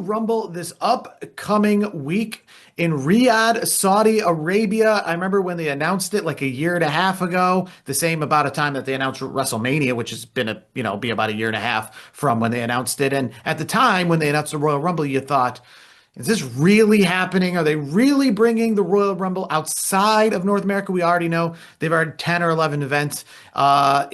Rumble this upcoming week in Riyadh, Saudi Arabia. I remember when they announced it like a year and a half ago, the same about a time that they announced WrestleMania, which has been be about a year and a half from when they announced it. And at the time when they announced the Royal Rumble, you thought, is this really happening? Are they really bringing the Royal Rumble outside of North America? We already know they've had 10 or 11 events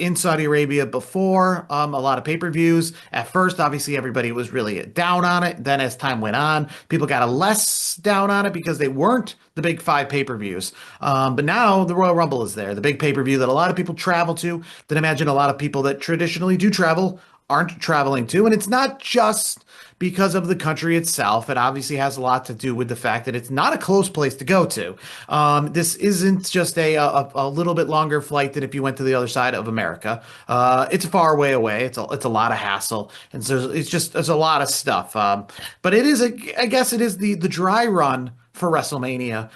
in Saudi Arabia before, a lot of pay-per-views. At first, obviously, everybody was really down on it. Then as time went on, people got a less down on it because they weren't the big five pay-per-views. But now the Royal Rumble is there, the big pay-per-view that a lot of people travel to, that I imagine a lot of people that traditionally do travel aren't traveling to. And it's not just because of the country itself. It obviously has a lot to do with the fact that it's not a close place to go to. This isn't just a little bit longer flight than if you went to the other side of America. It's a far way away. It's a lot of hassle, and so there's a lot of stuff. But it is I guess it is the dry run for WrestleMania,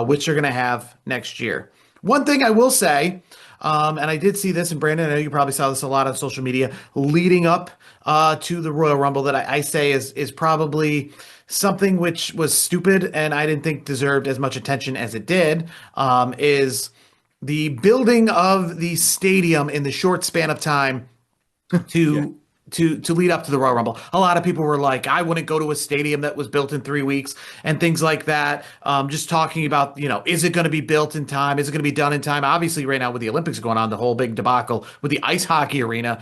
which you're going to have next year. One thing I will say. And I did see this, and Brandon, I know you probably saw this a lot on social media leading up to the Royal Rumble that I say is probably something which was stupid and I didn't think deserved as much attention as it did, is the building of the stadium in the short span of time to to lead up to the Royal Rumble. A lot of people were like, I wouldn't go to a stadium that was built in 3 weeks and things like that. Just talking about, is it going to be built in time? Is it going to be done in time? Obviously, right now with the Olympics going on, the whole big debacle with the ice hockey arena,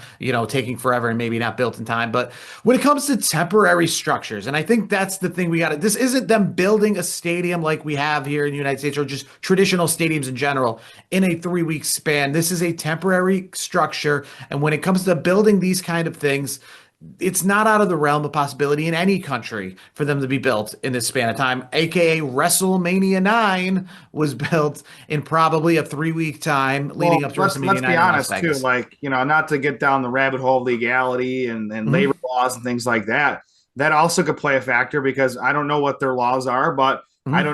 taking forever and maybe not built in time. But when it comes to temporary structures, and I think that's the thing this isn't them building a stadium like we have here in the United States or just traditional stadiums in general in a 3-week span. This is a temporary structure. And when it comes to building these kind of things, it's not out of the realm of possibility in any country for them to be built in this span of time, aka WrestleMania 9 was built in probably a 3-week time leading up to WrestleMania 9. Let's be honest too, not to get down the rabbit hole of legality and labor laws and things like that. That also could play a factor because I don't know what their laws are, but what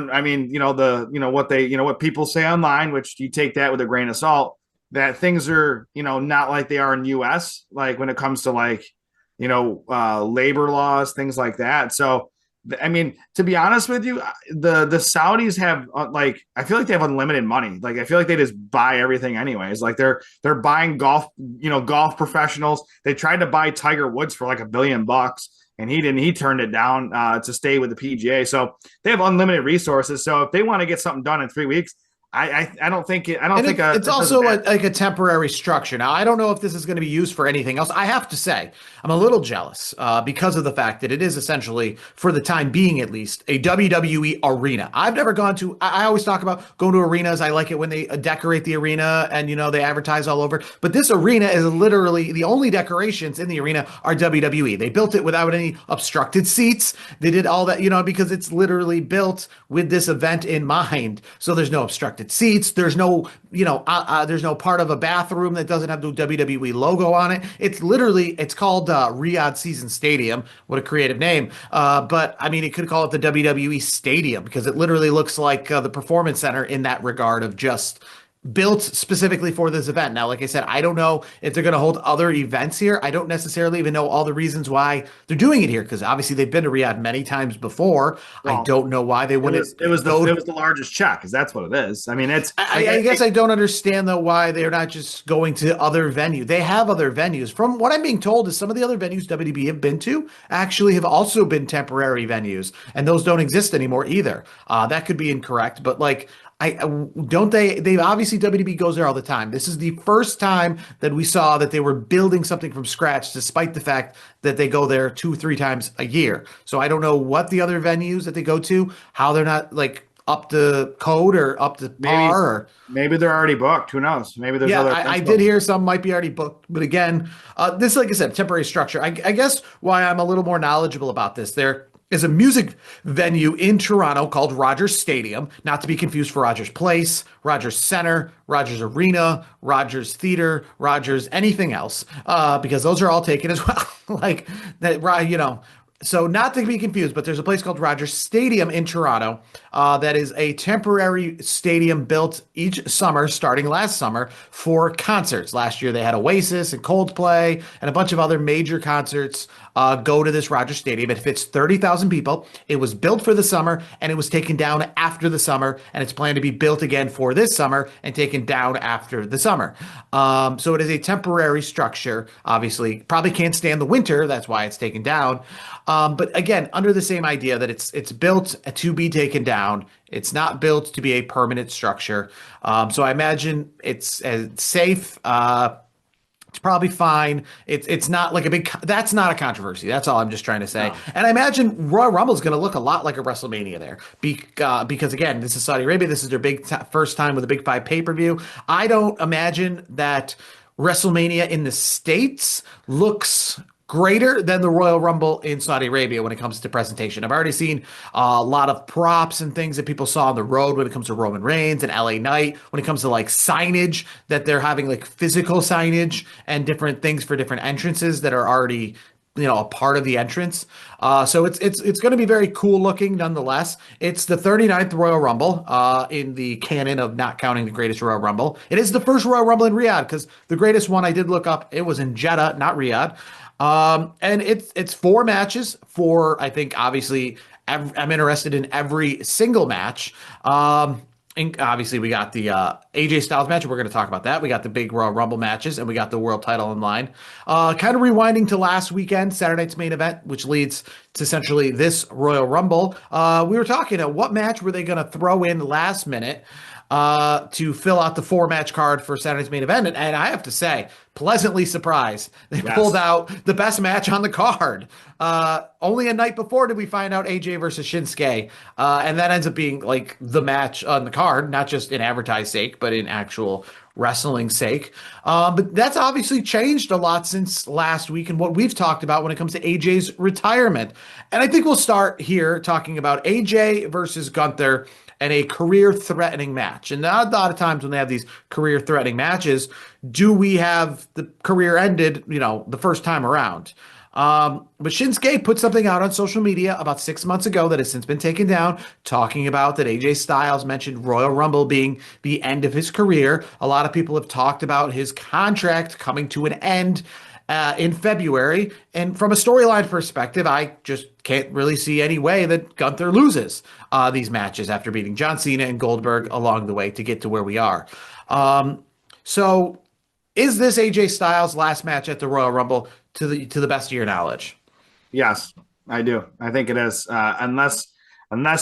people say online, which you take that with a grain of salt, that things are, not like they are in US, like when it comes to labor laws, things like that. So, to be honest with you, the Saudis have I feel like they have unlimited money. Like, I feel like they just buy everything anyways. Like they're buying golf professionals. They tried to buy Tiger Woods for like $1 billion and he didn't, he turned it down to stay with the PGA. So they have unlimited resources. So if they want to get something done in 3 weeks, I don't think it's also like a temporary structure. Now, I don't know if this is going to be used for anything else. I have to say, I'm a little jealous because of the fact that it is essentially, for the time being at least, a WWE arena. I've never gone to, I always talk about going to arenas. I like it when they decorate the arena and, they advertise all over. But this arena is literally, the only decorations in the arena are WWE. They built it without any obstructed seats. They did all that, because it's literally built with this event in mind. So there's no obstructed seats. There's no, there's no part of a bathroom that doesn't have the WWE logo on it. It's called Riyadh Season Stadium. What a creative name. But it could call it the WWE Stadium because it literally looks like the Performance Center in that regard of just built specifically for this event. Now, like I said, I don't know if they're going to hold other events here. I don't necessarily even know all the reasons why they're doing it here because obviously they've been to Riyadh many times before. Well, I don't know why they wouldn't. It was the largest check because that's what it is. I guess I don't understand though why they're not just going to other venues. They have other venues. From what I'm being told is some of the other venues WWE have been to actually have also been temporary venues, and those don't exist anymore either. That could be incorrect, but they obviously WWE goes there all the time. This is the first time that we saw that they were building something from scratch, despite the fact that they go there 2-3 times a year. So I don't know what the other venues that they go to, how they're not up to code or up to par. Maybe they're already booked. Who knows? Maybe there's other. I did hear some might be already booked, but again, this, like I said, temporary structure. I guess why I'm a little more knowledgeable about this there is a music venue in Toronto called Rogers Stadium, not to be confused for Rogers Place, Rogers Center, Rogers Arena, Rogers Theater, Rogers anything else, because those are all taken as well. Like that, So not to be confused, but there's a place called Rogers Stadium in Toronto that is a temporary stadium built each summer, starting last summer, for concerts. Last year they had Oasis and Coldplay and a bunch of other major concerts go to this Rogers Stadium. It fits 30,000 people. It was built for the summer and it was taken down after the summer, and it's planned to be built again for this summer and taken down after the summer. So it is a temporary structure. Obviously, probably can't stand the winter. That's why it's taken down. But again, under the same idea that it's built to be taken down. It's not built to be a permanent structure. So I imagine it's safe. It's probably fine. It's not like a big. That's not a controversy. That's all I'm just trying to say. No. And I imagine Royal Rumble is going to look a lot like a WrestleMania there, because again, this is Saudi Arabia. This is their first time with a Big Five pay-per-view. I don't imagine that WrestleMania in the States looks greater than the Royal Rumble in Saudi Arabia when it comes to presentation. I've already seen a lot of props and things that people saw on the road when it comes to Roman Reigns and LA Knight, when it comes to like signage, that they're having like physical signage and different things for different entrances that are already a part of the entrance. So it's going to be very cool looking nonetheless. It's the 39th Royal Rumble in the canon of not counting the greatest Royal Rumble. It is the first Royal Rumble in Riyadh, because the greatest one I did look up, it was in Jeddah, not Riyadh. And it's 4 matches for, I think, obviously, I'm interested in every single match. And obviously, we got the AJ Styles match. We're going to talk about that. We got the big Royal Rumble matches, and we got the world title in line. Kind of rewinding to last weekend, Saturday night's main event, which leads to essentially this Royal Rumble. We were talking about what match were they going to throw in last minute to fill out the 4-match card for Saturday's main event. And I have to say, pleasantly surprised. They pulled out the best match on the card. Only a night before did we find out AJ versus Shinsuke. And that ends up being like the match on the card, not just in advertised sake, but in actual wrestling sake. But that's obviously changed a lot since last week and what we've talked about when it comes to AJ's retirement. And I think we'll start here talking about AJ versus Gunther and a career-threatening match. And a lot of times when they have these career-threatening matches, do we have the career ended, the first time around? But Shinsuke put something out on social media about 6 months ago that has since been taken down, talking about that AJ Styles mentioned Royal Rumble being the end of his career. A lot of people have talked about his contract coming to an end in February. And from a storyline perspective, I just can't really see any way that Gunther loses these matches after beating John Cena and Goldberg along the way to get to where we are. So is this AJ Styles' last match at the Royal Rumble to the best of your knowledge? Yes, I do. I think it is. Unless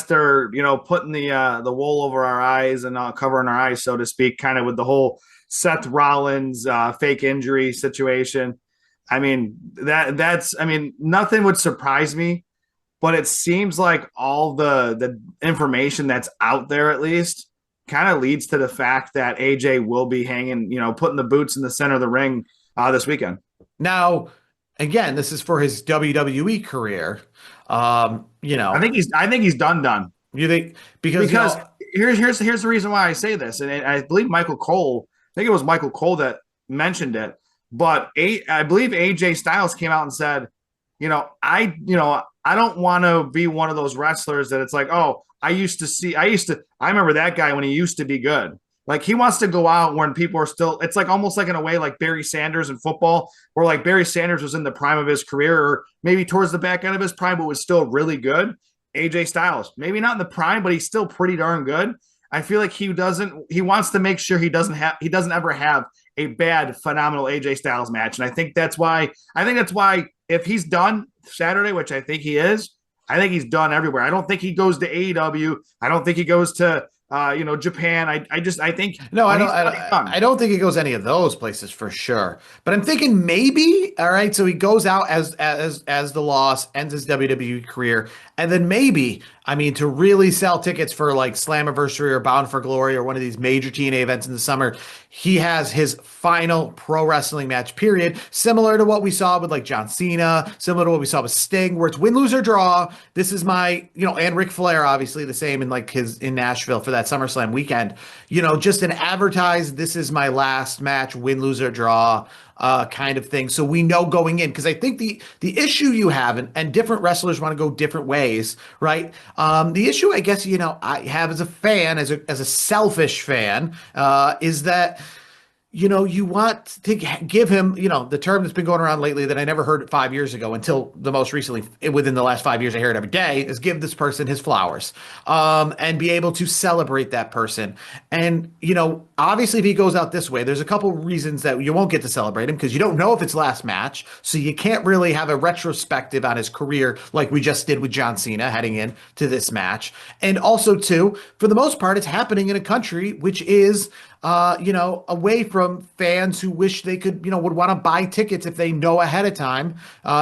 they're putting the wool over our eyes and covering our eyes, so to speak, kind of with the whole Seth Rollins fake injury situation. I mean, nothing would surprise me, but it seems like all the information that's out there, at least, kind of leads to the fact that AJ will be hanging, putting the boots in the center of the ring this weekend. Now, again, this is for his WWE career. I think he's done. You think because here's the reason why I say this, and I believe Michael Cole. I think it was Michael Cole that mentioned it. But I believe AJ Styles came out and said, I don't want to be one of those wrestlers that it's like, oh, I remember that guy when he used to be good. Like, he wants to go out when people are still, it's like almost like in a way like Barry Sanders in football, where like Barry Sanders was in the prime of his career, or maybe towards the back end of his prime, but was still really good. AJ Styles, maybe not in the prime, but he's still pretty darn good. I feel like he wants to make sure he doesn't ever have a bad, phenomenal AJ Styles match. And I think that's why if he's done Saturday, which I think he is, I think he's done everywhere. I don't think he goes to AEW. I don't think he goes to Japan. I think I don't think he goes any of those places for sure. But I'm thinking maybe, all right, so he goes out as the loss, ends his WWE career, and then maybe, to really sell tickets for like Slammiversary or Bound for Glory or one of these major TNA events in the summer, he has his final pro wrestling match, period, similar to what we saw with like John Cena, similar to what we saw with Sting, where it's win, lose, or draw. This is my, and Ric Flair, obviously the same in Nashville for that SummerSlam weekend, just an advertised, this is my last match, win, lose, or draw kind of thing. So we know going in, because I think the issue you have, and different wrestlers want to go different ways, right? The issue, I guess, I have as a fan, as a selfish fan, is that you want to give him, the term that's been going around lately that I never heard 5 years ago until the most recently, within the last 5 years, I hear it every day, is give this person his flowers, and be able to celebrate that person. And, obviously, if he goes out this way, there's a couple reasons that you won't get to celebrate him because you don't know if it's last match. So you can't really have a retrospective on his career like we just did with John Cena heading in to this match. And also, too, for the most part, it's happening in a country which is away from fans who wish they could, would want to buy tickets if they know ahead of time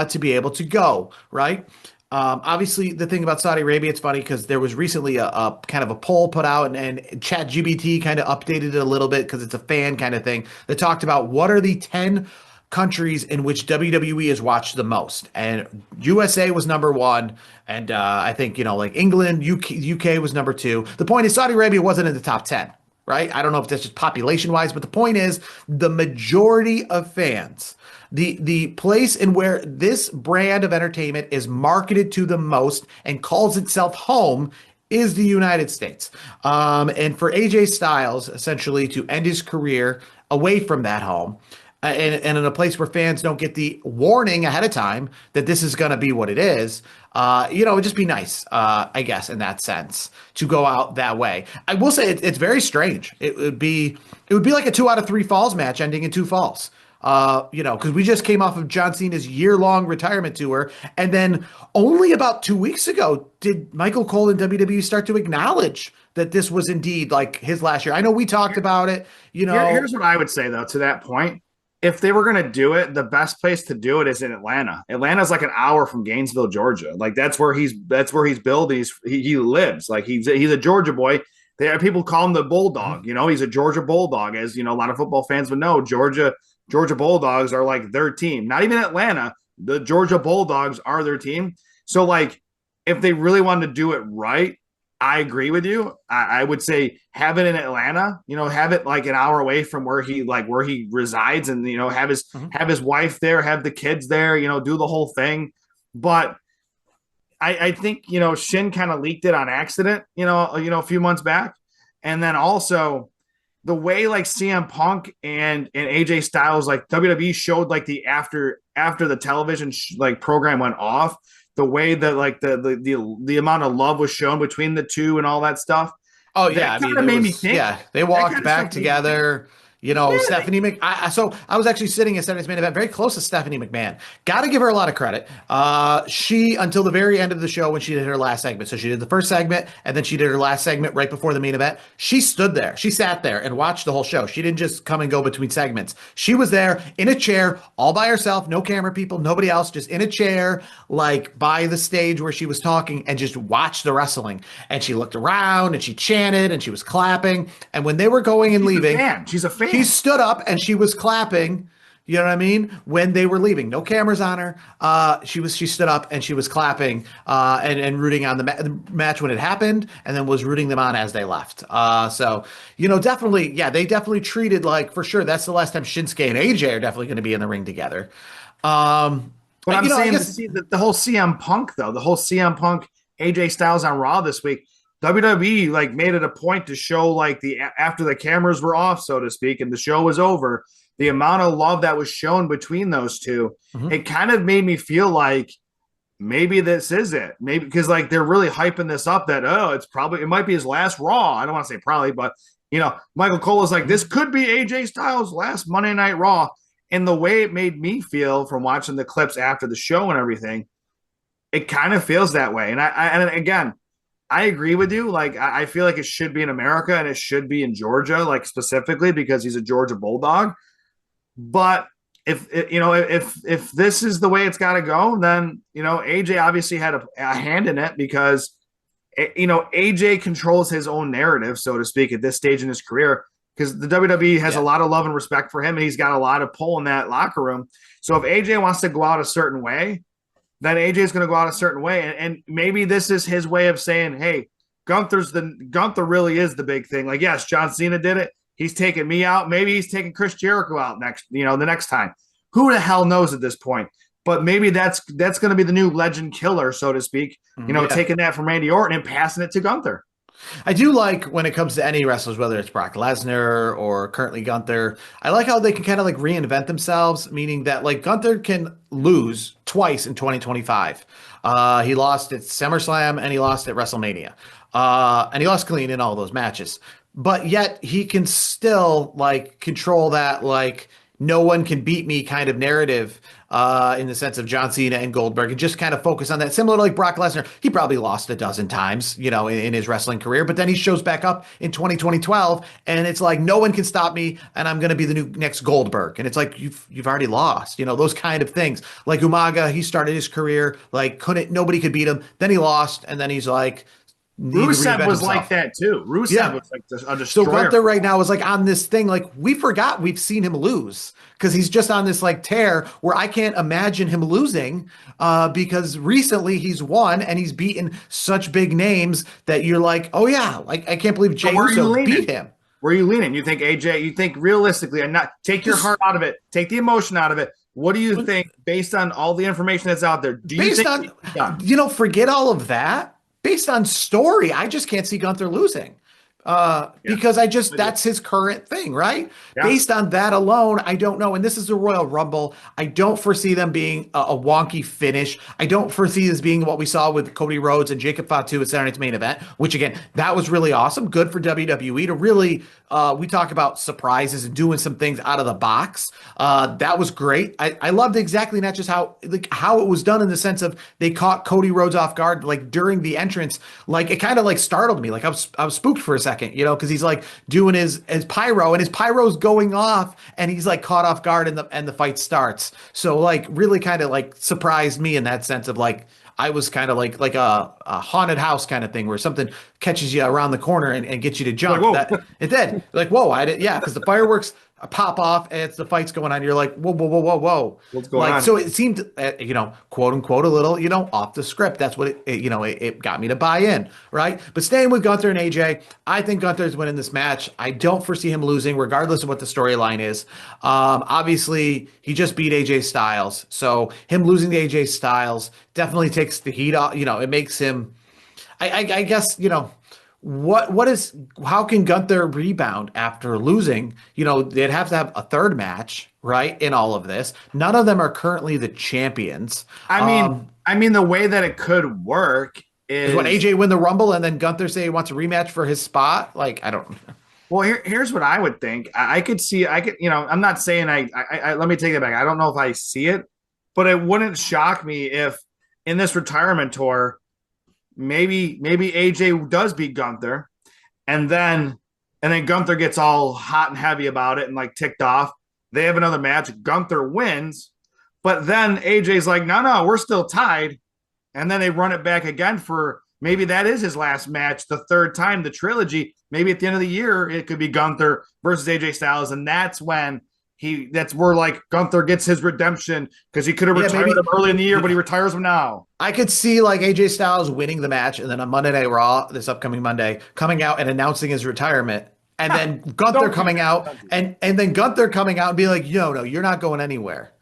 to be able to go, right? Obviously, the thing about Saudi Arabia, it's funny because there was recently a kind of a poll put out, and ChatGPT kind of updated it a little bit because it's a fan kind of thing that talked about what are the 10 countries in which WWE is watched the most. And USA was number one. And I think, like England, UK was number two. The point is, Saudi Arabia wasn't in the top 10. Right? I don't know if that's just population wise, but the point is the majority of fans, the place in where this brand of entertainment is marketed to the most and calls itself home is the United States. And for AJ Styles essentially to end his career away from that home, and in a place where fans don't get the warning ahead of time that this is going to be what it is, it would just be nice, I guess, in that sense, to go out that way. I will say it's very strange. It would be like a 2 out of 3 falls match ending in 2 falls. Because we just came off of John Cena's year-long retirement tour, and then only about 2 weeks ago did Michael Cole and WWE start to acknowledge that this was indeed like his last year. I know we talked about it. Here's what I would say though to that point. If they were going to do it, the best place to do it is in Atlanta. Atlanta's like an hour from Gainesville, Georgia. Like that's where he's built. He lives. Like he's a Georgia boy. People call him the Bulldog. He's a Georgia Bulldog, as a lot of football fans would know. Georgia Bulldogs are like their team. Not even Atlanta. The Georgia Bulldogs are their team. So like, if they really wanted to do it right, I agree with you. I would say have it in Atlanta. Have it like an hour away from where he resides, and have his wife there, have the kids there. Do the whole thing. But I think Shin kind of leaked it on accident. A few months back, and then also the way like CM Punk and AJ Styles, like WWE showed like the after the television program went off, the way that like the amount of love was shown between the two and all that stuff. Oh yeah, I mean, made me think. Yeah, they walked back together. Stephanie they, McMahon. So I was actually sitting at Stephanie's main event, very close to Stephanie McMahon. Got to give her a lot of credit. She, until the very end of the show when she did her last segment, so she did the first segment and then she did her last segment right before the main event. She stood there, she sat there and watched the whole show. She didn't just come and go between segments. She was there in a chair, all by herself, no camera people, nobody else, just in a chair, like by the stage where she was talking, and just watched the wrestling. And she looked around and she chanted and she was clapping. And when they were going and leaving, she's a fan. she stood up and she was clapping. You know what I mean? When they were leaving, no cameras on her. She stood up and she was clapping and rooting on the match when it happened, and then was rooting them on as they left. So definitely, yeah, they definitely treated like, for sure, that's the last time Shinsuke and AJ are definitely going to be in the ring together. But I'm saying the whole CM Punk though, the whole CM Punk AJ Styles on Raw this week. WWE like made it a point to show like after the cameras were off, so to speak, and the show was over, the amount of love that was shown between those two. Mm-hmm. It kind of made me feel like maybe this is it. Maybe because like they're really hyping this up that it might be his last Raw. I don't want to say probably, but Michael Cole is like, this could be AJ Styles' last Monday Night Raw. And the way it made me feel from watching the clips after the show and everything, it kind of feels that way. And again, I agree with you. Like, I feel like it should be in America and it should be in Georgia, like specifically because he's a Georgia Bulldog. But if this is the way it's got to go, then AJ obviously had a hand in it because AJ controls his own narrative, so to speak, at this stage in his career, because the WWE has a lot of love and respect for him, and he's got a lot of pull in that locker room. So if AJ wants to go out a certain way, then AJ is going to go out a certain way. And maybe this is his way of saying, hey, Gunther really is the big thing. Like, yes, John Cena did it. He's taking me out. Maybe he's taking Chris Jericho out the next time. Who the hell knows at this point? But maybe that's going to be the new legend killer, so to speak. Taking that from Randy Orton and passing it to Gunther. I do like when it comes to any wrestlers, whether it's Brock Lesnar or currently Gunther. I like how they can kind of like reinvent themselves, meaning that like Gunther can lose twice in 2025. He lost at SummerSlam and he lost at WrestleMania. And he lost clean in all those matches. But yet he can still like control that like no one can beat me kind of narrative in the sense of John Cena and Goldberg, and just kind of focus on that. Similar to like Brock Lesnar, he probably lost a dozen times, in his wrestling career, but then he shows back up in 2012, and it's like no one can stop me, and I'm going to be the new next Goldberg, and it's like you've already lost, those kind of things. Like Umaga, he started his career like couldn't nobody could beat him, then he lost, and then he's like need to Rusev reinvent was himself. like that too. Rusev Yeah. was like a So destroyer. Gunther right now is like on this thing, like we forgot we've seen him lose because he's just on this like tear where I can't imagine him losing because recently he's won and he's beaten such big names that you're like, oh yeah, like I can't believe Jey Where are you Uso leaning? beat him. Where are you leaning? You think AJ? You think realistically, and not take your Just heart out of it, take the emotion out of it. What do you think based on all the information that's out there? Do you based think on, he's done? forget all of that. Based on story, I just can't see Gunther losing. Yeah, Because I just that's his current thing, right? yeah. Based on that alone, I don't know. And this is the Royal Rumble. I don't foresee them being a wonky finish. I don't foresee this being what we saw with Cody Rhodes and Jacob Fatu at Saturday Night's Main Event, which again, that was really awesome. Good for WWE to really we talk about surprises and doing some things out of the box. That was great. I loved exactly not just how it was done in the sense of they caught Cody Rhodes off guard like during the entrance. Like it kind of like startled me. Like I was spooked for a second, because he's like doing his pyro and his pyro's going off and he's like caught off guard and the fight starts. So like really kind of like surprised me in that sense of like I was kind of like a haunted house kind of thing where something catches you around the corner and gets you to jump. Like, whoa. That it did. Like, whoa, I did, yeah, because the fireworks pop off and it's the fight's going on. You're like, whoa, whoa, whoa, whoa, whoa. What's going Like, on? so it seemed, quote unquote, a little, off the script. That's what it got me to buy in, right? But staying with Gunther and AJ, I think Gunther's winning this match. I don't foresee him losing, regardless of what the storyline is. Obviously, he just beat AJ Styles, so him losing to AJ Styles definitely takes the heat off. It makes him. I guess what is how can Gunther rebound after losing? They'd have to have a third match, right? In all of this, none of them are currently the champions. I mean, the way that it could work Is is when AJ win the Rumble and then Gunther say he wants a rematch for his spot. Like I don't. well. Here's what I would think. I could see. I could. I'm not saying I. Let me take it back. I don't know if I see it, but it wouldn't shock me if in this retirement tour, maybe AJ does beat Gunther, and then Gunther gets all hot and heavy about it and like ticked off. They have another match. Gunther wins, but then AJ's like, no, we're still tied. And then they run it back again for maybe that is his last match, the third time, the trilogy. Maybe at the end of the year, it could be Gunther versus AJ Styles. And that's when that's where like Gunther gets his redemption because he could have retired him early in the year, but he retires him now. I could see like AJ Styles winning the match and then on Monday Night Raw, this upcoming Monday, coming out and announcing his retirement. And then Gunther coming out and then Gunther coming out and be like, no, you're not going anywhere.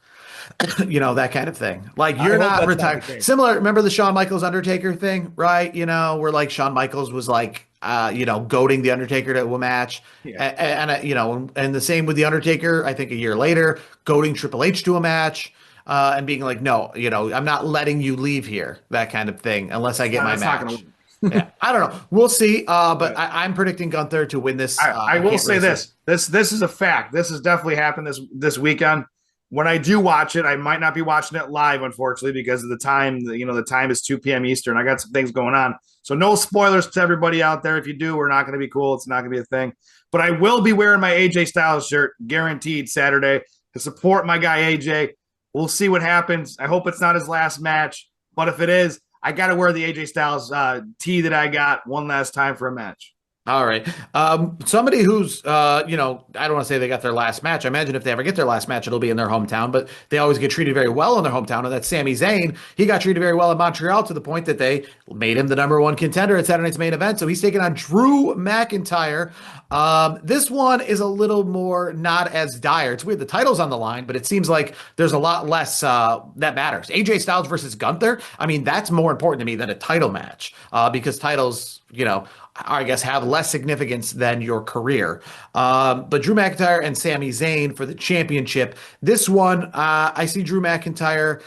That kind of thing. Like you're not retired. Similar, remember the Shawn Michaels Undertaker thing, right? Where like Shawn Michaels was like, goading the Undertaker to a match, Yeah. and the same with the Undertaker. I think a year later, goading Triple H to a match, and being like, no, I'm not letting you leave here, that kind of thing, unless I get my match. Yeah, I don't know. We'll see. But I'm predicting Gunther to win this. I will say this. This is a fact. This has definitely happened this weekend. When I do watch it, I might not be watching it live, unfortunately, because of the time. The time is 2 p.m. Eastern. I got some things going on. So no spoilers to everybody out there. If you do, we're not going to be cool. It's not going to be a thing. But I will be wearing my AJ Styles shirt, guaranteed, Saturday to support my guy AJ. We'll see what happens. I hope it's not his last match. But if it is, I got to wear the AJ Styles tee that I got one last time for a match. All right. Somebody who's, I don't want to say they got their last match. I imagine if they ever get their last match, it'll be in their hometown, but they always get treated very well in their hometown. And that's Sami Zayn. He got treated very well in Montreal to the point that they made him the number one contender at Saturday Night's Main Event. So he's taking on Drew McIntyre. This one is a little more not as dire. It's weird. The title's on the line, but it seems like there's a lot less that matters. AJ Styles versus Gunther. I mean, that's more important to me than a title match because titles I guess have less significance than your career. But Drew McIntyre and Sami Zayn for the championship. This one, I see Drew McIntyre.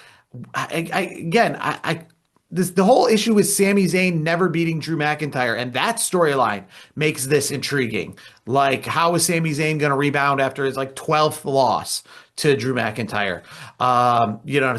The whole issue is Sami Zayn never beating Drew McIntyre, and that storyline makes this intriguing. Like, how is Sami Zayn going to rebound after his like 12th loss to Drew McIntyre?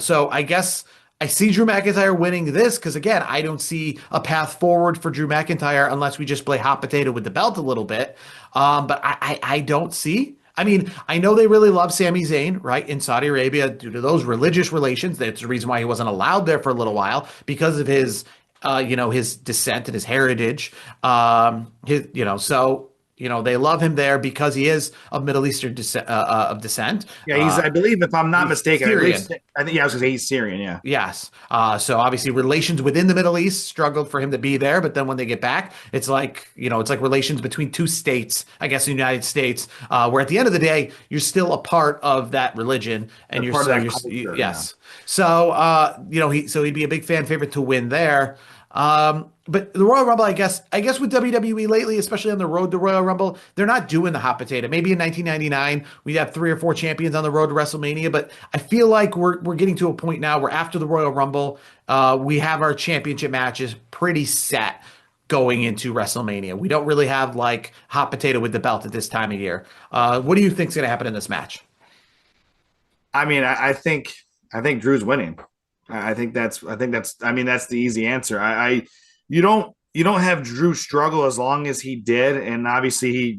So I guess I see Drew McIntyre winning this because again, I don't see a path forward for Drew McIntyre unless we just play hot potato with the belt a little bit. But I don't see. I mean, I know they really love Sami Zayn, right, in Saudi Arabia due to those religious relations. That's the reason why he wasn't allowed there for a little while because of his descent and his heritage. They love him there because he is of Middle Eastern descent. Yeah, I believe, if I'm not mistaken, at Syrian. least, I think, yeah, I was going to say he's Syrian. Yeah. Yes. So obviously relations within the Middle East struggled for him to be there, but then when they get back, it's like relations between two states, I guess, in the United States, where at the end of the day, you're still a part of that religion and They're you're part so of that you're culture, yes. So he'd be a big fan favorite to win there. But the Royal Rumble, I guess with WWE lately, especially on the road to Royal Rumble, they're not doing the hot potato. Maybe in 1999, we'd have 3 or 4 champions on the road to WrestleMania, but I feel like we're getting to a point now where after the Royal Rumble, we have our championship matches pretty set going into WrestleMania. We don't really have like hot potato with the belt at this time of year. What do you think's going to happen in this match? I mean, I think Drew's winning. I mean, that's the easy answer. You don't have Drew struggle as long as he did, and obviously he,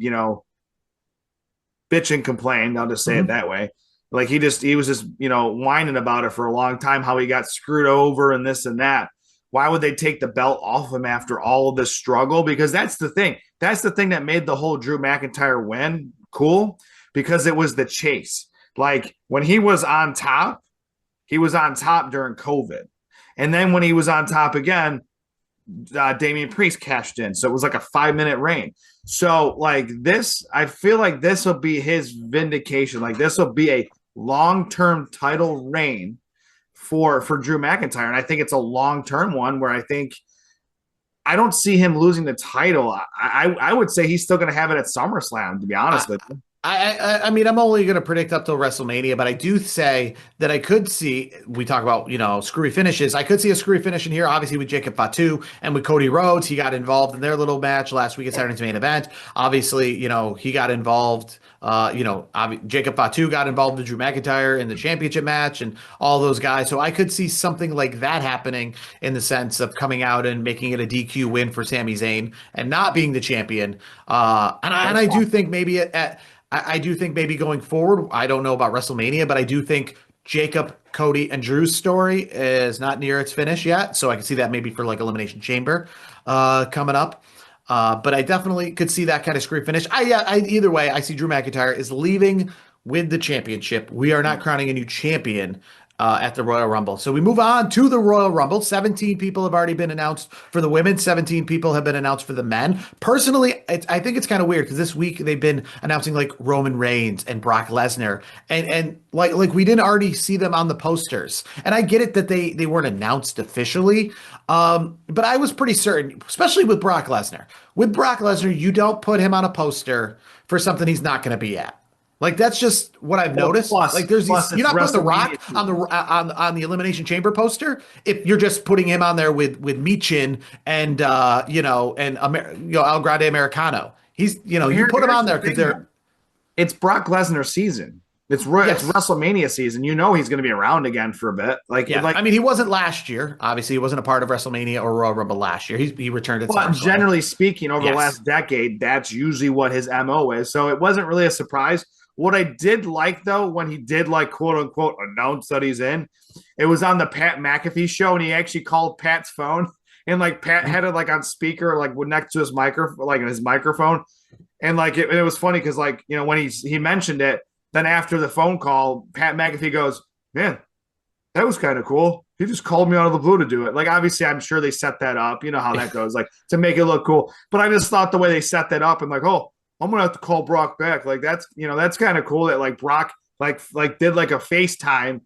bitch and complained. I'll just say it Mhm. that way. Like he was just, whining about it for a long time, how he got screwed over and this and that. Why would they take the belt off him after all of this struggle? Because that's the thing. That's the thing that made the whole Drew McIntyre win cool, because it was the chase. Like when he was on top during COVID. And then when he was on top again, Damian Priest cashed in. So it was like a 5-minute reign. So like this, I feel like this will be his vindication. Like this will be a long-term title reign for Drew McIntyre. And I think it's a long-term one where I don't see him losing the title. I would say he's still going to have it at SummerSlam, to be honest with you. I mean, I'm only going to predict up till WrestleMania, but I do say that I could see, we talk about, screwy finishes. I could see a screwy finish in here, obviously with Jacob Fatu and with Cody Rhodes. He got involved in their little match last week at Saturday's main event. Obviously, he got involved, Jacob Fatu got involved with Drew McIntyre in the championship match and all those guys. So I could see something like that happening in the sense of coming out and making it a DQ win for Sami Zayn and not being the champion. I do think maybe I do think maybe going forward, I don't know about WrestleMania, but I do think Jacob, Cody, and Drew's story is not near its finish yet. So I can see that maybe for like Elimination Chamber coming up. But I definitely could see that kind of screw finish. Either way, I see Drew McIntyre is leaving with the championship. We are not crowning a new champion at the Royal Rumble. So we move on to the Royal Rumble. 17 people have already been announced for the women. 17 people have been announced for the men. Personally, I think it's kind of weird because this week they've been announcing like Roman Reigns and Brock Lesnar, and like we didn't already see them on the posters. And I get it that they weren't announced officially, but I was pretty certain, especially with Brock Lesnar. With Brock Lesnar, you don't put him on a poster for something he's not going to be at. Like that's just what I've noticed. Like there's these, you're not putting The Rock on the Elimination Chamber poster if you're just putting him on there with Michin and El Grande Americano. He's you put him on there because it's Brock Lesnar season. It's WrestleMania season. He's going to be around again for a bit. I mean, he wasn't last year. Obviously, he wasn't a part of WrestleMania or Royal Rumble last year. He returned at SummerSlam. Generally speaking, over the last decade, that's usually what his MO is. So it wasn't really a surprise. What I did like, though, when he did, like, quote-unquote, announce that he's in, it was on the Pat McAfee show, and he actually called Pat's phone, and, like, Pat had it, like, on speaker, like, next to his microphone, and, like, it was funny because, like, when he mentioned it, then after the phone call, Pat McAfee goes, man, that was kind of cool. He just called me out of the blue to do it. Like, obviously, I'm sure they set that up. You know how that goes, like, to make it look cool. But I just thought the way they set that up and, like, oh, I'm gonna have to call Brock back. Like that's kind of cool that like Brock like did like a FaceTime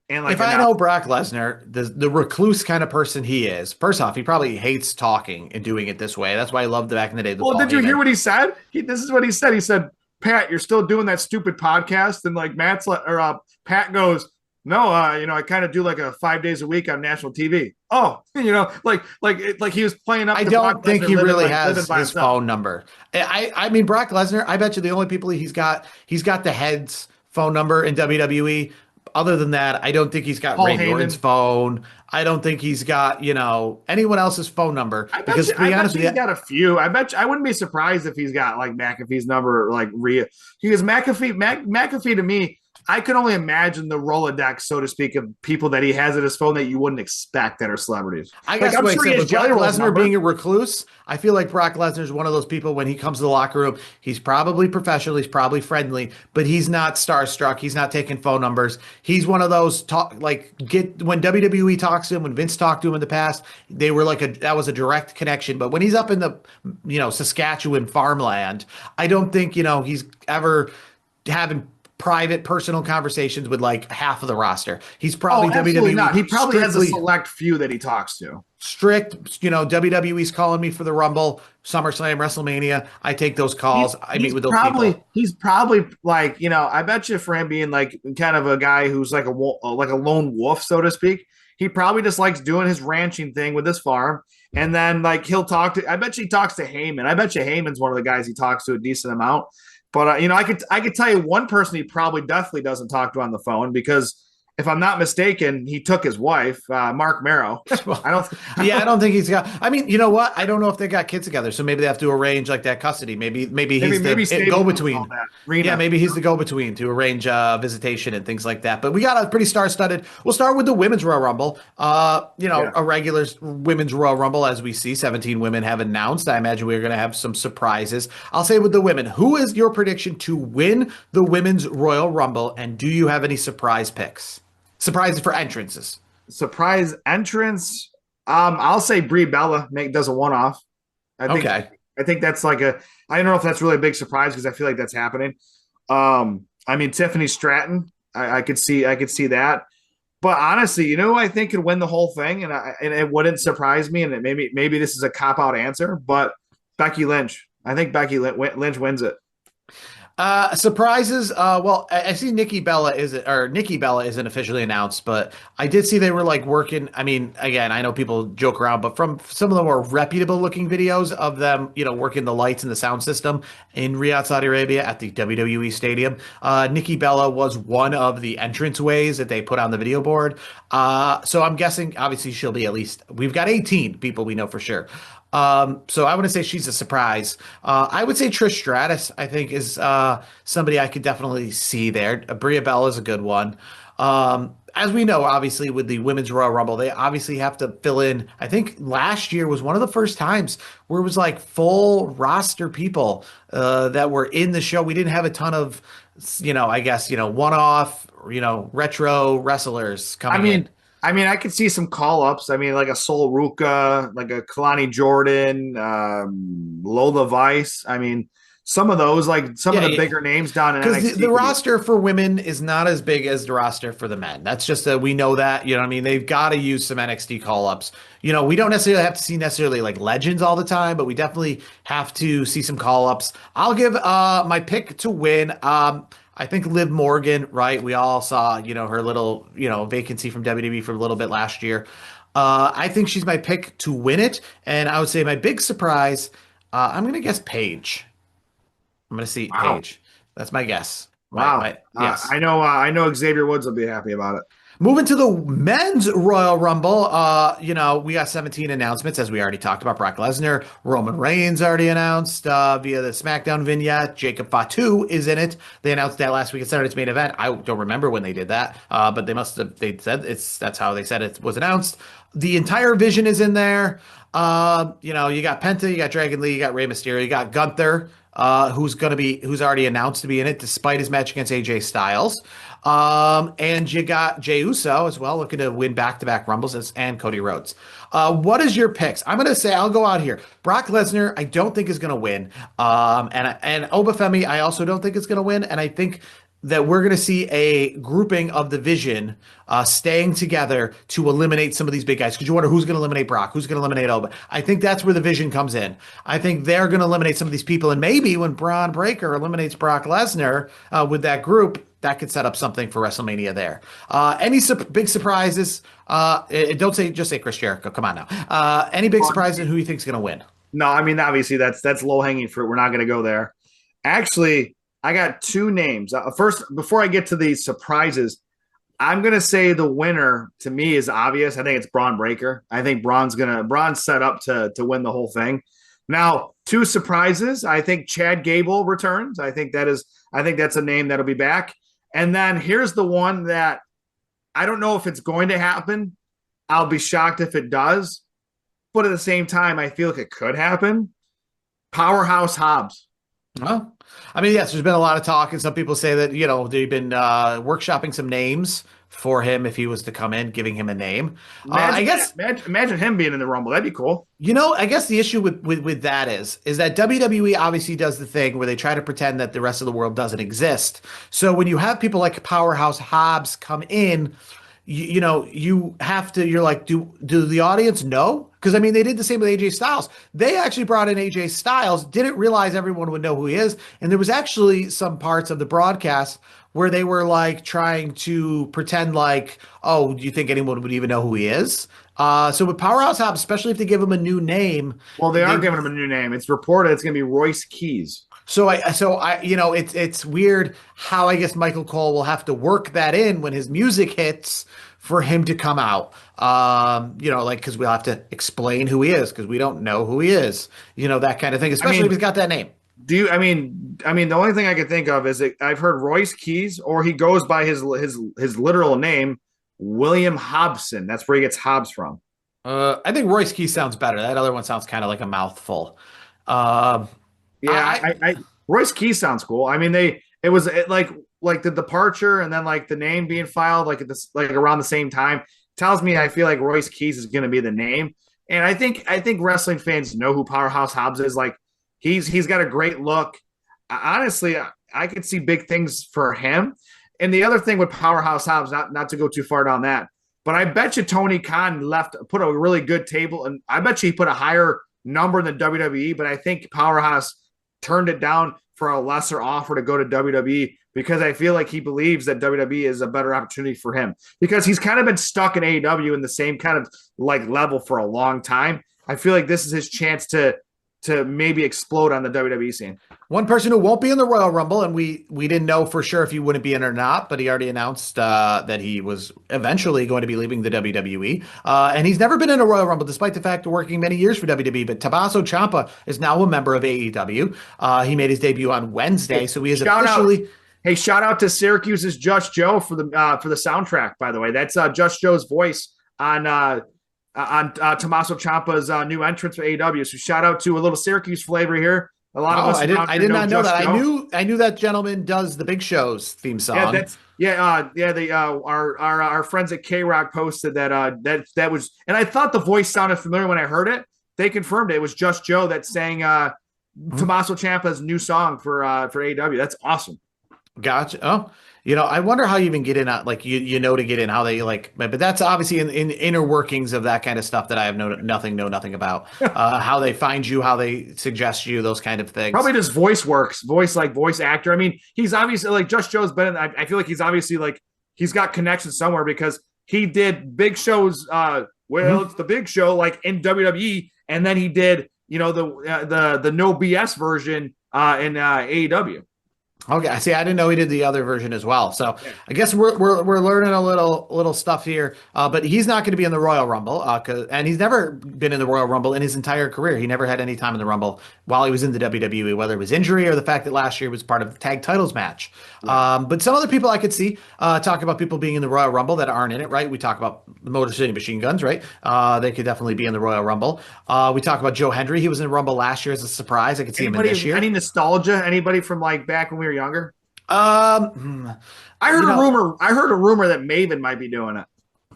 and like If I announce. know Brock Lesnar, the recluse kind of person he is, first off, he probably hates talking and doing it this way. That's why I loved back in the day with Well, Paul did you hear Heyman. what he said? This is what he said. He said, "Pat, you're still doing that stupid podcast." And like Pat goes, "No, I kind of do like a 5 days a week on national TV." Oh, like he was playing up I to Brock don't think Lesnar he really living has by his himself. phone number. I mean Brock Lesnar, I bet you the only people he's got the head's phone number in WWE. Other than that, I don't think he's got Paul Randy Orton's Heyman. phone. I don't think he's got, anyone else's phone number. I bet Because you. to I be bet honest you with he's you, got a few. I bet you, I wouldn't be surprised if he's got like McAfee's number, like Rhea. Because McAfee to me, I could only imagine the Rolodex, so to speak, of people that he has at his phone that you wouldn't expect that are celebrities. I Like guess I'm what I sure he said has with Jelly Brock Roll's Lesnar being number. a recluse, I feel like Brock Lesnar is one of those people when he comes to the locker room, he's probably professional, he's probably friendly, but he's not starstruck. He's not taking phone numbers. He's one of those talk like get when WWE talks to him, when Vince talked to him in the past, they were like that was a direct connection. But when he's up in the Saskatchewan farmland, I don't think he's ever having private personal conversations with like half of the roster. He's Oh, probably absolutely not. WWE He probably has a strictly select few that he talks to. strict, WWE's calling me for the Rumble, SummerSlam, WrestleMania. I take those calls. I meet with those people. He's probably like I bet you for him being like kind of a guy who's like like a lone wolf, so to speak. He probably just likes doing his ranching thing with his farm, and then like he'll talk to. I bet you he talks to Heyman. I bet you Heyman's one of the guys he talks to a decent amount. But I could tell you one person he probably definitely doesn't talk to on the phone because if I'm not mistaken, he took his wife, Mark Marrow. I don't. Yeah, I don't think he's got. I mean, you know what? I don't know if they got kids together, so maybe they have to arrange like that custody. Maybe he's the Maybe go Stapleton's all between. that. Yeah, Rena. maybe he's the go between to arrange visitation and things like that. But we got a pretty star studded. We'll start with the women's Royal Rumble. Yeah. A regular women's Royal Rumble as we see. 17 women have announced. I imagine we're going to have some surprises. I'll say with the women, who is your prediction to win the women's Royal Rumble, and do you have any surprise picks? Surprises for entrances. Surprise entrance. I'll say Brie Bella does a one off. I think Okay. I think that's like a. I don't know if that's really a big surprise because I feel like that's happening. I mean Tiffany Stratton. I could see that. But honestly, who I think could win the whole thing, and it wouldn't surprise me, and maybe this is a cop out answer, but Becky Lynch. I think Lynch wins it. Surprises. Well, I see Nikki Bella isn't officially announced, but I did see they were like working. I mean, again, I know people joke around, but from some of the more reputable looking videos of them, working the lights and the sound system in Riyadh, Saudi Arabia at the WWE stadium, Nikki Bella was one of the entranceways that they put on the video board. So I'm guessing obviously she'll be at least, we've got 18 people we know for sure. So I wouldn't say she's a surprise. I would say Trish Stratus, I think, is somebody I could definitely see there. Bria Bell is a good one. As we know, obviously, with the Women's Royal Rumble, they obviously have to fill in. I think last year was one of the first times where it was like full roster people that were in the show. We didn't have a ton of, I guess, one-off, retro wrestlers I coming in. mean, I could see some call ups. I mean, like a Sol Ruka, like a Kalani Jordan, Lola Vice. I mean, some of those, like some of the Yeah, bigger names down in because the NXT could be. roster for women is not as big as the roster for the men. That's just we know that, what I mean? They've got to use some NXT call ups. We don't necessarily have to see necessarily like legends all the time, but we definitely have to see some call ups. I'll give my pick to win. I think Liv Morgan, right? We all saw, her little, vacancy from WWE for a little bit last year. I think she's my pick to win it. And I would say my big surprise, I'm going to guess Paige. I'm going to see Wow. Paige. That's my guess. Wow. Yes. I know Xavier Woods will be happy about it. Moving to the men's Royal Rumble, we got 17 announcements as we already talked about. Brock Lesnar, Roman Reigns already announced via the SmackDown vignette. Jacob Fatu is in it. They announced that last week at Saturday's main event. I don't remember when they did that, but they said that's how they said it was announced. The entire Vision is in there. You got Penta, you got Dragon Lee, you got Rey Mysterio, you got Gunther, who's already announced to be in it despite his match against AJ Styles. And you got Jey Uso as well, looking to win back-to-back Rumbles, and Cody Rhodes. What is your picks? I'm going to say I'll go out here. Brock Lesnar, I don't think is going to win. And Obafemi, I also don't think is going to win. And I think that we're going to see a grouping of the Vision staying together to eliminate some of these big guys. Because you wonder who's going to eliminate Brock, who's going to eliminate Oba. I think that's where the Vision comes in. I think they're going to eliminate some of these people, and maybe when Braun Breaker eliminates Brock Lesnar with that group, that could set up something for WrestleMania there. Any big surprises? Don't say just say Chris Jericho. Come on now. Any big surprises and who you think's going to win? No, I mean obviously that's low hanging fruit. We're not going to go there. Actually, I got two names. First, before I get to the surprises, I'm going to say the winner to me is obvious. I think it's Braun Breaker. I think Braun's set up to win the whole thing. Now, two surprises. I think Chad Gable returns. I think that's a name that'll be back. And then here's the one that I don't know if it's going to happen. I'll be shocked if it does. But at the same time, I feel like it could happen. Powerhouse Hobbs. Well, I mean, yes, there's been a lot of talk, and some people say that, they've been workshopping some names for him if he was to come in, giving him a name. I guess Imagine him being in the Rumble. That'd be cool. I guess the issue with that is that WWE obviously does the thing where they try to pretend that the rest of the world doesn't exist. So when you have people like Powerhouse Hobbs come in, you have to, you're like, do the audience know? Because I mean, they did the same with AJ Styles. They actually brought in AJ Styles, didn't realize everyone would know who he is. And there was actually some parts of the broadcast where they were like trying to pretend like, oh, do you think anyone would even know who he is? So with Powerhouse Hobbs, especially if they give him a new name. Well, they are giving him a new name. It's reported it's going to be Royce Keys. So it's weird how I guess Michael Cole will have to work that in when his music hits for him to come out. Because we'll have to explain who he is because we don't know who he is. That kind of thing, especially if he's got that name. I mean, the only thing I can think of is that I've heard Royce Keys, or he goes by his literal name, William Hobson. That's where he gets Hobbs from. I think Royce Keys sounds better. That other one sounds kind of like a mouthful. Yeah, I Royce Keys sounds cool. I mean, it was like the departure and then like the name being filed like at this like around the same time tells me I feel like Royce Keys is going to be the name. And I think wrestling fans know who Powerhouse Hobbs is. Like he's got a great look. Honestly, I could see big things for him. And the other thing with Powerhouse Hobbs, not to go too far down that, but I bet you Tony Khan put a really good table, and I bet you he put a higher number than WWE. But I think Powerhouse turned it down for a lesser offer to go to WWE because I feel like he believes that WWE is a better opportunity for him because he's kind of been stuck in AEW in the same kind of like level for a long time. I feel like this is his chance to maybe explode on the WWE scene. One person who won't be in the Royal Rumble, and we didn't know for sure if he wouldn't be in or not, but he already announced that he was eventually going to be leaving the WWE. And he's never been in a Royal Rumble, despite the fact of working many years for WWE. But Tommaso Ciampa is now a member of AEW. He made his debut on Wednesday, so he is officially. Hey, shout out to Syracuse's Just Joe for the soundtrack. By the way, that's Just Joe's voice on Tommaso Ciampa's new entrance for AEW. So shout out to a little Syracuse flavor here. A lot of us. I did not know that. I knew that gentleman does the Big Show's theme song. Our friends at K Rock posted that was, and I thought the voice sounded familiar when I heard it. They confirmed it. It was Just Joe that sang Tommaso Ciampa's new song for AEW. That's awesome. Gotcha. Oh, I wonder how you even get in, like, to get in, how they like, but that's obviously in inner workings of that kind of stuff that I have know nothing about. How they find you, how they suggest you, those kind of things. Probably just voice actor. I mean, he's obviously like Just Joe's been I feel like he's obviously like, he's got connections somewhere because he did Big Show's, it's the Big Show, like in WWE. And then he did, the no BS version in AEW. Okay, see, I didn't know he did the other version as well. So yeah. I guess we're learning a little stuff here. But he's not going to be in the Royal Rumble, and he's never been in the Royal Rumble in his entire career. He never had any time in the Rumble while he was in the WWE, whether it was injury or the fact that last year was part of the tag titles match. Right. But some other people I could see talk about people being in the Royal Rumble that aren't in it, right? We talk about the Motor City Machine Guns, right? They could definitely be in the Royal Rumble. We talk about Joe Hendry. He was in the Rumble last year as a surprise. I could see him in this year. Any nostalgia? Anybody from like back when we were younger? I heard a rumor that Maven might be doing it.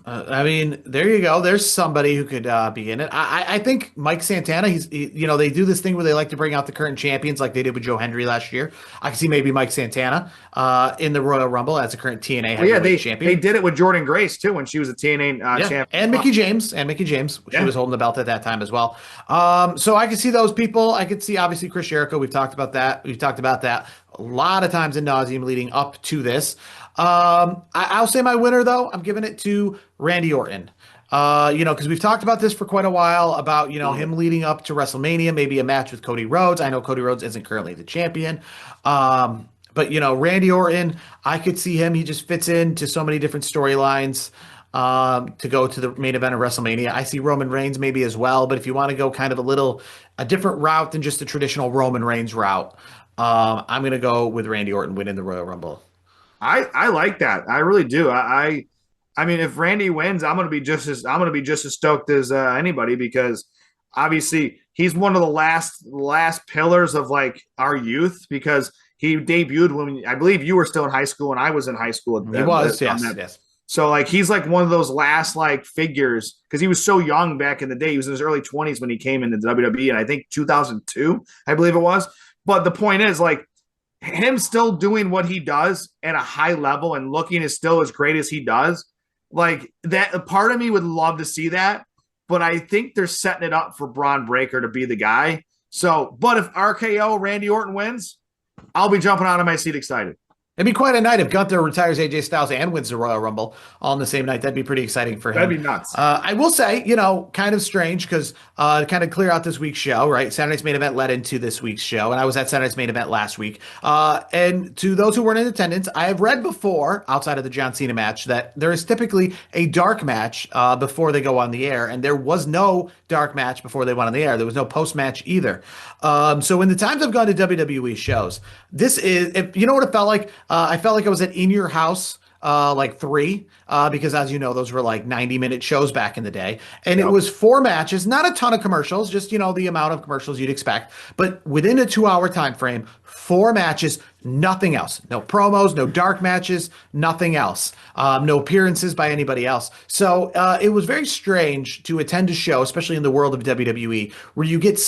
I mean, there you go. There's somebody who could be in it. I think Mike Santana. They do this thing where they like to bring out the current champions, like they did with Joe Hendry last year. I can see maybe Mike Santana in the Royal Rumble as a current TNA Well, yeah, heavyweight they champion. did it with Jordan Grace too when she was a TNA Yeah, champion. and Oh, Mickey James. She yeah, was holding the belt at that time as well. So I could see those people. I could see obviously Chris Jericho. We've talked about that. We've talked about that a lot of times in nauseum leading up to this. I'll say my winner though. I'm giving it to Randy Orton. Because we've talked about this for quite a while about love it. him leading up to WrestleMania, maybe a match with Cody Rhodes. I know Cody Rhodes isn't currently the champion. But Randy Orton, I could see him. He just fits into so many different storylines to go to the main event of WrestleMania. I see Roman Reigns maybe as well, but if you want to go kind of a different route than just the traditional Roman Reigns route, I'm gonna go with Randy Orton winning the Royal Rumble. I like that. I really do. I mean, if Randy wins, I'm gonna be just as stoked as anybody because obviously he's one of the last pillars of like our youth because he debuted when I believe you were still in high school and I was in high school He was, on yes, that. yes. So like he's like one of those last like figures because he was so young back in the day. He was in his early 20s when he came into WWE, and I think 2002, I believe it was. But the point is, like him still doing what he does at a high level and looking as still as great as he does, like that part of me would love to see that, but I think they're setting it up for Braun Breaker to be the guy. So, but if RKO Randy Orton wins, I'll be jumping out of my seat excited. It'd be quite a night if Gunther retires AJ Styles and wins the Royal Rumble all in the same night. That'd be pretty exciting for That'd him. be nuts. I will say, kind of strange because to kind of clear out this week's show, right? Saturday's main event led into this week's show, and I was at Saturday's main event last week. And to those who weren't in attendance, I have read before, outside of the John Cena match, that there is typically a dark match before they go on the air, and there was no dark match before they went on the air. There was no post match either. So in the times I've gone to WWE shows, this is, if you know what it felt like, I felt like I was at In Your House like three, because as you know, those were like 90-minute shows back in the day. And it Yep. was four matches, not a ton of commercials, just, the amount of commercials you'd expect. But within a 2-hour time frame, four matches, nothing else. No promos, no dark matches, nothing else. No appearances by anybody else. So it was very strange to attend a show, especially in the world of WWE, where you get,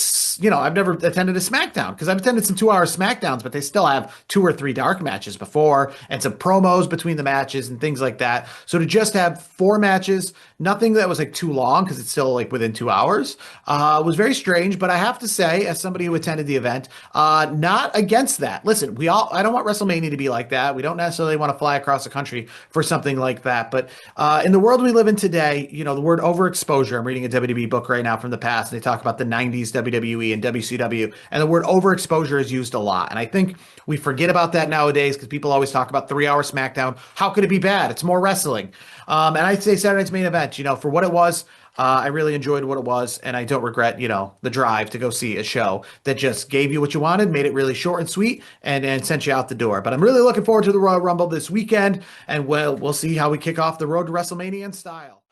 I've never attended a SmackDown because I've attended some 2-hour SmackDowns, but they still have 2 or 3 dark matches before and some promos between the matches and things like that. So to just have 4 matches, nothing that was like too long because it's still like within 2 hours, was very strange. But I have to say, as somebody who attended the event, not against that. Listen, I don't want WrestleMania to be like that. We don't necessarily want to fly across the country for something like that. But in the world we live in today, the word overexposure, I'm reading a WWE book right now from the past, and they talk about the 90s WWE and WCW, and the word overexposure is used a lot. And I think we forget about that nowadays because people always talk about 3-hour SmackDown. How could it be bad? It's more wrestling. And I'd say Saturday's main event, for what it was, I really enjoyed what it was, and I don't regret, the drive to go see a show that just gave you what you wanted, made it really short and sweet, and sent you out the door. But I'm really looking forward to the Royal Rumble this weekend, and we'll see how we kick off the road to WrestleMania in style.